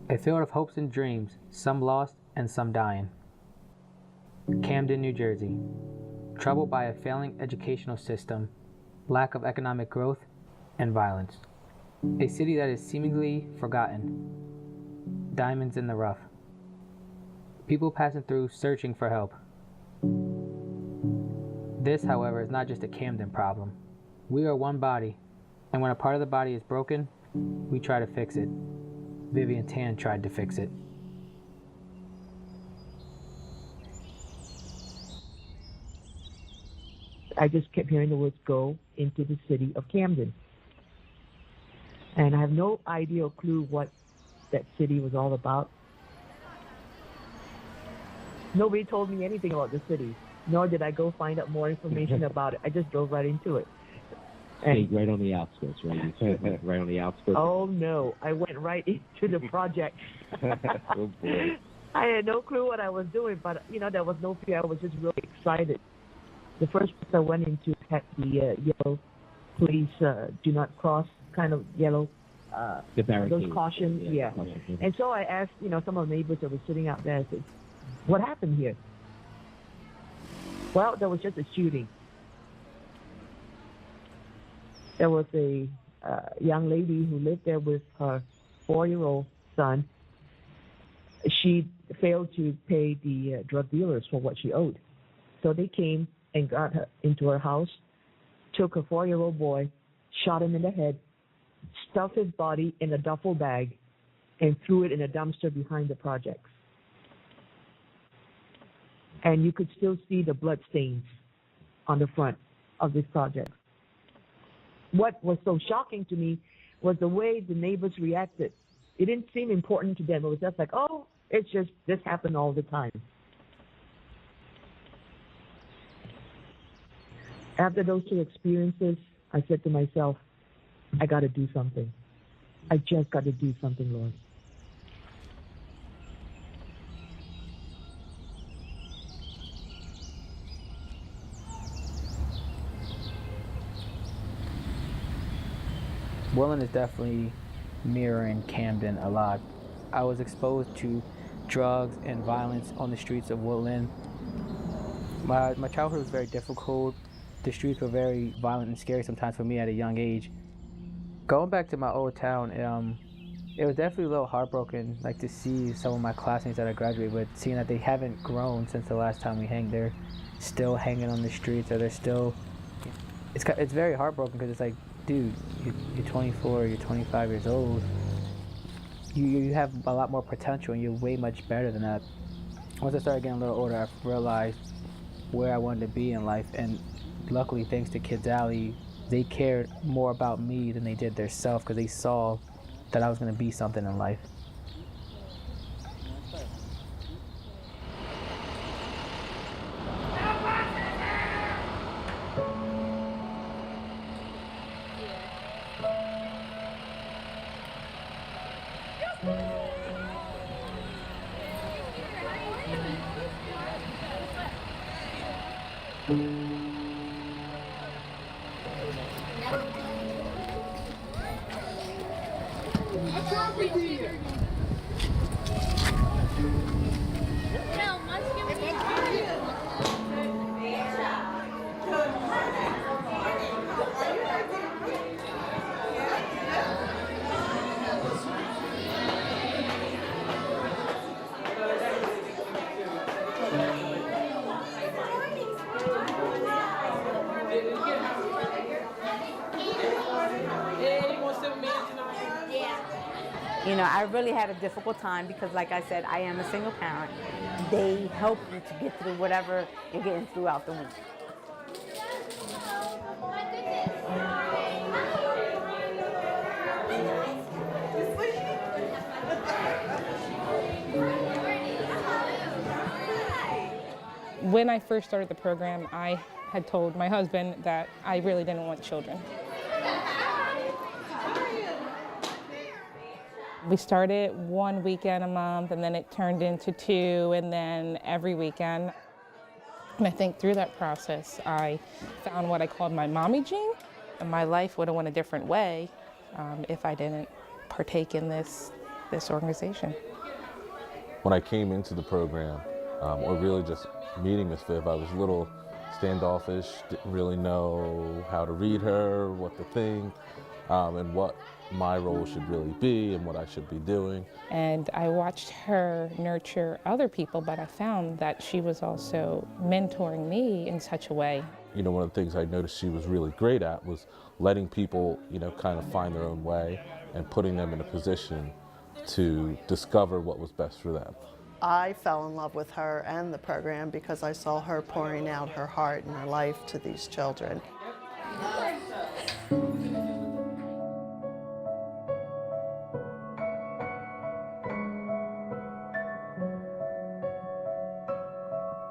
A field of hopes and dreams, some lost and some dying. Camden, New Jersey. Troubled by a failing educational system, lack of economic growth, and violence. A city that is seemingly forgotten. Diamonds in the rough. People passing through searching for help. This, however, is not just a Camden problem. We are one body, and when a part of the body is broken, we try to fix it. Vivian Tan tried to fix it. I just kept hearing the words "go into the city of Camden." And I have no idea or clue what that city was all about. Nobody told me anything about the city, nor did I go find out more information about it. I just drove right into it. And right on the outskirts, right? You said right on the outskirts. Oh, no. I went right into the project. Oh, boy. I had no clue what I was doing, but, there was no fear. I was just really excited. The first place I went into had the yellow please do not cross kind of yellow, the barricade. those cautions, yeah. And so I asked, some of the neighbors that were sitting out there, I said, what happened here? Well, there was just a shooting. There was a young lady who lived there with her 4-year-old son. She failed to pay the drug dealers for what she owed. So they came and got her into her house, took her 4-year-old boy, shot him in the head, stuffed his body in a duffel bag, and threw it in a dumpster behind the projects. And you could still see the blood stains on the front of this project. What was so shocking to me was the way the neighbors reacted. It didn't seem important to them. It was just like, oh, it's just, this happened all the time. After those 2 experiences, I said to myself, I got to do something. I just got to do something, Lord. Woodland is definitely mirroring Camden a lot. I was exposed to drugs and violence on the streets of Woodland. My childhood was very difficult. The streets were very violent and scary sometimes for me at a young age. Going back to my old town, it was definitely a little heartbroken, like to see some of my classmates that I graduated with, seeing that they haven't grown since the last time we hanged. They're still hanging on the streets, or they're still. It's very heartbroken because it's like, dude, you're 24, you're 25 years old. You have a lot more potential, and you're way much better than that. Once I started getting a little older, I realized where I wanted to be in life, and luckily, thanks to Kids Alley, they cared more about me than they did their self, because they saw that I was going to be something in life. I really had a difficult time because, like I said, I am a single parent. They help you to get through whatever you're getting throughout the week. When I first started the program, I had told my husband that I really didn't want children. We started 1 weekend a month, and then it turned into 2, and then every weekend. And I think through that process, I found what I called my mommy gene. And my life would have went a different way if I didn't partake in this organization. When I came into the program, or really just meeting Miss Viv, I was a little standoffish, didn't really know how to read her, what to think, and what my role should really be and what I should be doing. And I watched her nurture other people, but I found that she was also mentoring me in such a way. You know, one of the things I noticed she was really great at was letting people, you know, kind of find their own way and putting them in a position to discover what was best for them. I fell in love with her and the program because I saw her pouring out her heart and her life to these children.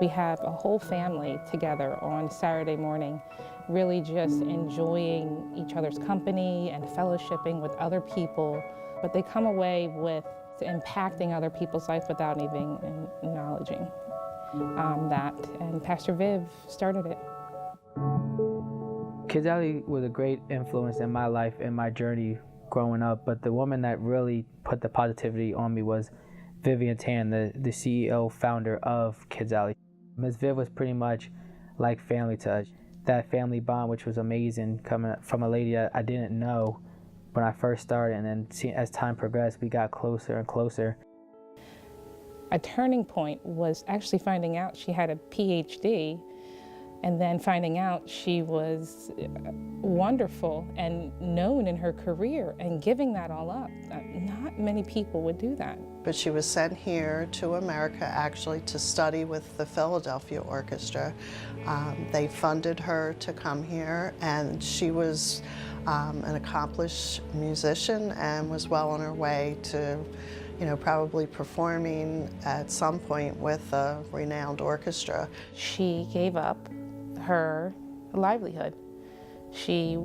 We have a whole family together on Saturday morning, really just enjoying each other's company and fellowshipping with other people. But they come away with impacting other people's life without even acknowledging that. And Pastor Viv started it. Kids Alley was a great influence in my life and my journey growing up, but the woman that really put the positivity on me was Vivian Tan, the CEO, founder of Kids Alley. Ms. Viv was pretty much like family to us. That family bond, which was amazing, coming from a lady I didn't know when I first started, and then as time progressed, we got closer and closer. A turning point was actually finding out she had a PhD, and then finding out she was wonderful and known in her career, and giving that all up. Not many people would do that. But she was sent here to America actually to study with the Philadelphia Orchestra. They funded her to come here, and she was an accomplished musician and was well on her way to, you know, probably performing at some point with a renowned orchestra. She gave up her livelihood. She,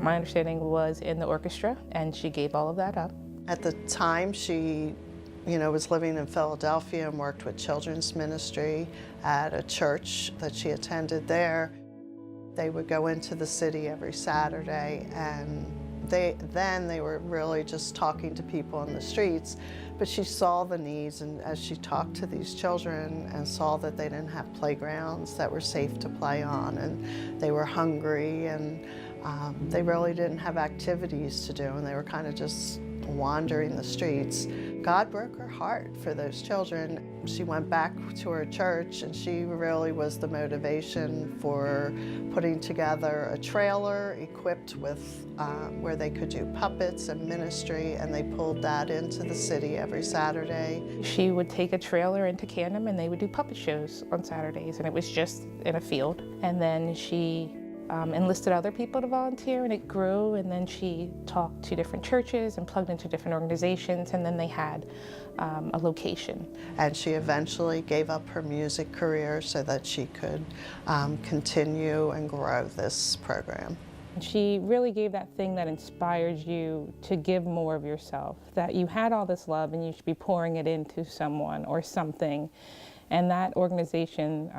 my understanding, was in the orchestra, and she gave all of that up. At the time, she, you know, was living in Philadelphia and worked with children's ministry at a church that she attended there. They would go into the city every Saturday, and they were really just talking to people in the streets. But she saw the needs, and as she talked to these children and saw that they didn't have playgrounds that were safe to play on, and they were hungry, and they really didn't have activities to do, and they were kind of just wandering the streets. God broke her heart for those children. She went back to her church, and she really was the motivation for putting together a trailer equipped with where they could do puppets and ministry, and they pulled that into the city every Saturday. She would take a trailer into Camden, and they would do puppet shows on Saturdays, and it was just in a field. And then she enlisted other people to volunteer, and it grew, and then she talked to different churches and plugged into different organizations, and then they had a location. And she eventually gave up her music career so that she could continue and grow this program. She really gave that thing that inspired you to give more of yourself, that you had all this love and you should be pouring it into someone or something. And that organization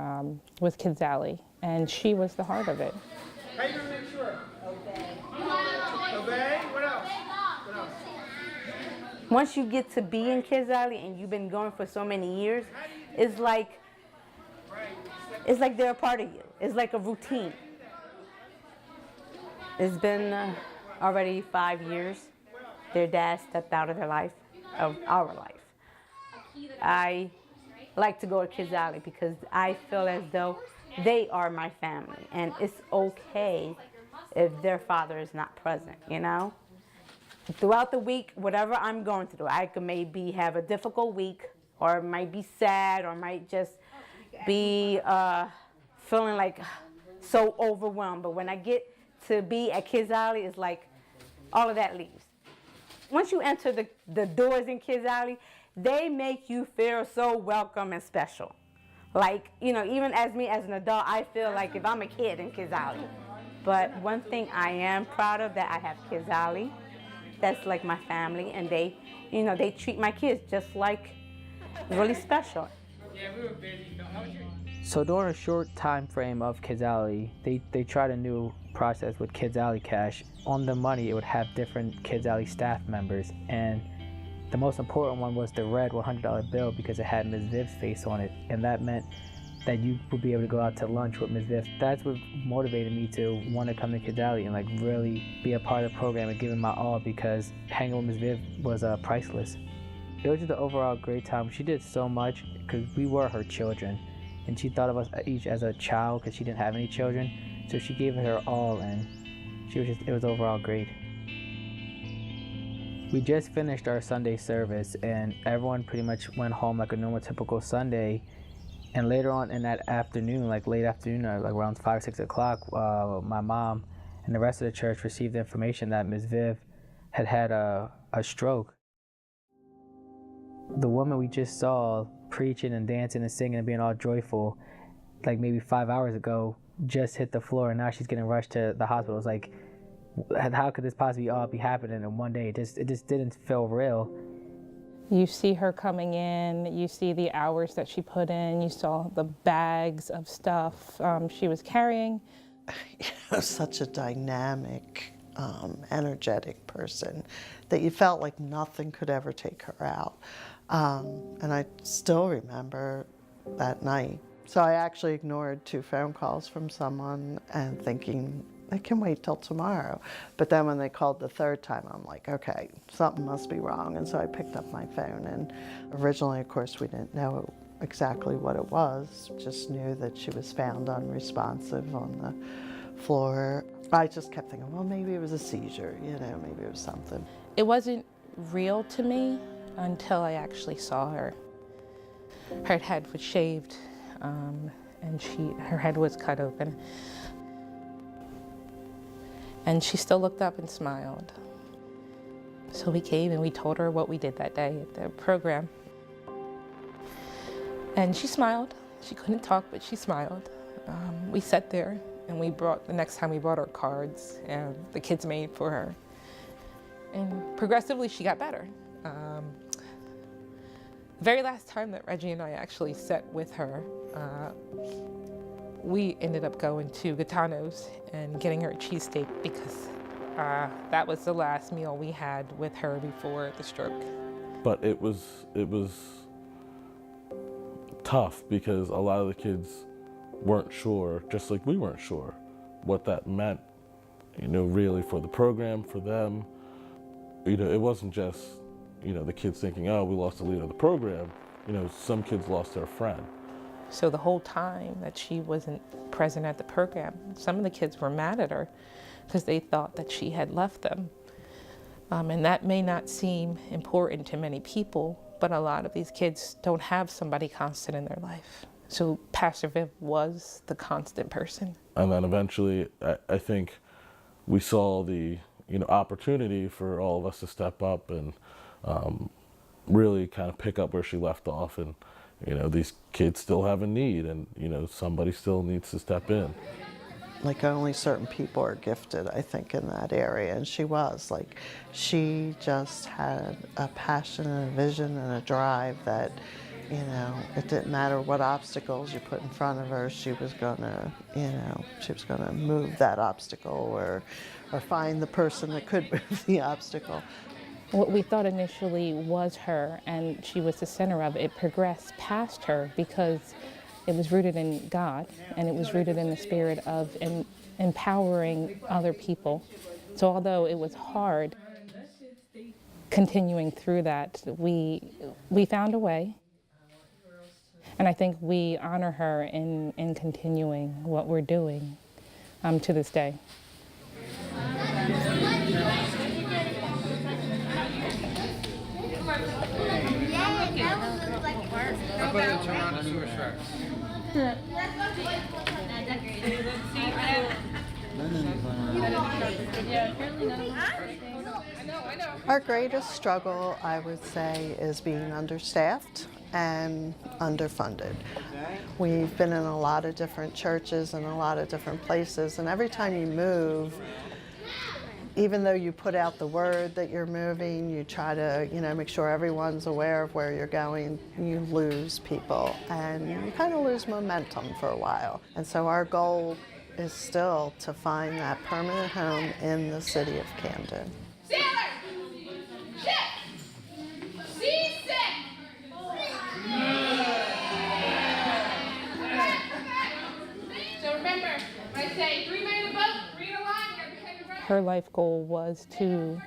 was Kids Alley, and she was the heart of it. How you gonna make sure? Obey. Obey? What else? What else? Once you get to be in Kids Alley and you've been going for so many years, it's like they're a part of you. It's like a routine. It's been already 5 years. Their dad stepped out of their life, of our life. I like to go to Kids Alley because I feel as though they are my family, and it's okay if their father is not present, you know? Throughout the week, whatever I'm going through, I could maybe have a difficult week, or might be sad, or might just be feeling like so overwhelmed. But when I get to be at Kids Alley, it's like all of that leaves. Once you enter the doors in Kids Alley, they make you feel so welcome and special. Like, you know, even as me as an adult, I feel like if I'm a kid in Kids Alley. But one thing I am proud of, that I have Kids Alley. That's like my family, and they, you know, they treat my kids just like really special. Yeah, we were busy. How was your So during a short time frame of Kids Alley, they tried a new process with Kids Alley Cash. On the money, it would have different Kids Alley staff members, and the most important one was the red $100 bill because it had Ms. Viv's face on it, and that meant that you would be able to go out to lunch with Ms. Viv. That's what motivated me to want to come to Kids Alley and like really be a part of the program and give it my all, because hanging with Ms. Viv was priceless. It was just an overall great time. She did so much because we were her children, and she thought of us each as a child because she didn't have any children. So she gave it her all, and it was overall great. We just finished our Sunday service, and everyone pretty much went home like a normal, typical Sunday. And later on in that afternoon, like late afternoon, like around 5 or 6 o'clock, my mom and the rest of the church received the information that Ms. Viv had had a stroke. The woman we just saw preaching and dancing and singing and being all joyful, like maybe 5 hours ago, just hit the floor, and now she's getting rushed to the hospital. It's like, how could this possibly all be happening in one day? It just didn't feel real. You see her coming in, you see the hours that she put in, you saw the bags of stuff she was carrying. Such a dynamic, energetic person that you felt like nothing could ever take her out. And I still remember that night. So I actually ignored 2 phone calls from someone and thinking, I can wait till tomorrow. But then when they called the 3rd time, I'm like, okay, something must be wrong. And so I picked up my phone, and originally, of course, we didn't know exactly what it was. Just knew that she was found unresponsive on the floor. I just kept thinking, well, maybe it was a seizure, maybe it was something. It wasn't real to me until I actually saw her. Her head was shaved, and her head was cut open. And she still looked up and smiled. So we came and we told her what we did that day at the program. And she smiled. She couldn't talk, but she smiled. We sat there, and the next time we brought her cards and the kids made for her. And progressively she got better. The very last time that Reggie and I actually sat with her, we ended up going to Gaetano's and getting her a cheesesteak because that was the last meal we had with her before the stroke. But it was tough because a lot of the kids weren't sure, just like we weren't sure, what that meant, really for the program, for them. It wasn't just, the kids thinking, oh, we lost the leader of the program. Some kids lost their friend. So the whole time that she wasn't present at the program, some of the kids were mad at her because they thought that she had left them. And that may not seem important to many people, but a lot of these kids don't have somebody constant in their life. So Pastor Viv was the constant person. And then eventually, I think we saw the opportunity for all of us to step up and really kind of pick up where she left off. And these kids still have a need, and somebody still needs to step in. Like only certain people are gifted, I think, in that area, and she was. Like, she just had a passion and a vision and a drive that, it didn't matter what obstacles you put in front of her, she was gonna, move that obstacle or find the person that could move the obstacle. What we thought initially was her, and she was the center of it, it progressed past her because it was rooted in God, and it was rooted in the spirit of empowering other people. So although it was hard continuing through that, we found a way. And I think we honor her in continuing what we're doing to this day. Our greatest struggle, I would say, is being understaffed and underfunded. We've been in a lot of different churches and a lot of different places, and every time you move, even though you put out the word that you're moving, you try to, make sure everyone's aware of where you're going, you lose people and you kind of lose momentum for a while. And so our goal is still to find that permanent home in the city of Camden. Her life goal was to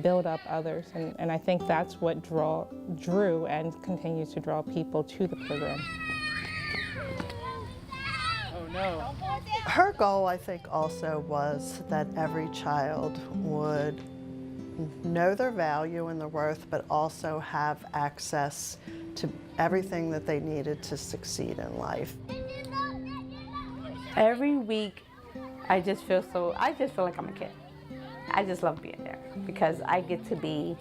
build up others, and I think that's what drew and continues to draw people to the program. Oh no. Her goal, I think, also was that every child would know their value and their worth, but also have access to everything that they needed to succeed in life. Every week, I just feel like I'm a kid. I just love being there because I get to be,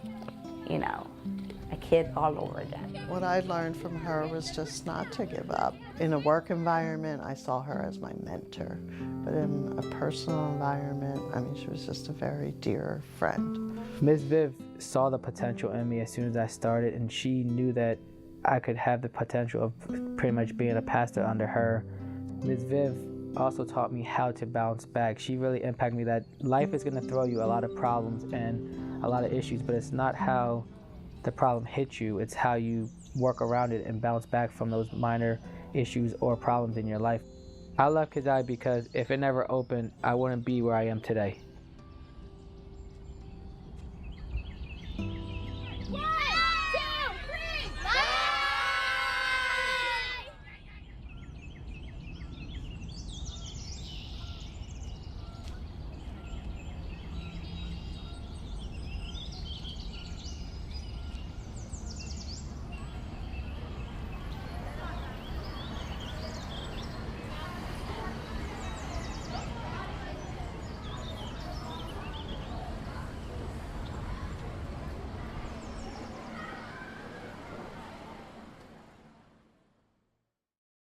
a kid all over again. What I learned from her was just not to give up. In a work environment, I saw her as my mentor, but in a personal environment, she was just a very dear friend. Ms. Viv saw the potential in me as soon as I started, and she knew that I could have the potential of pretty much being a pastor under her. Ms. Viv also taught me how to bounce back. She really impacted me that life is going to throw you a lot of problems and a lot of issues, but it's not how the problem hits you, it's how you work around it and bounce back from those minor issues or problems in your life. I love Kizali because if it never opened, I wouldn't be where I am today.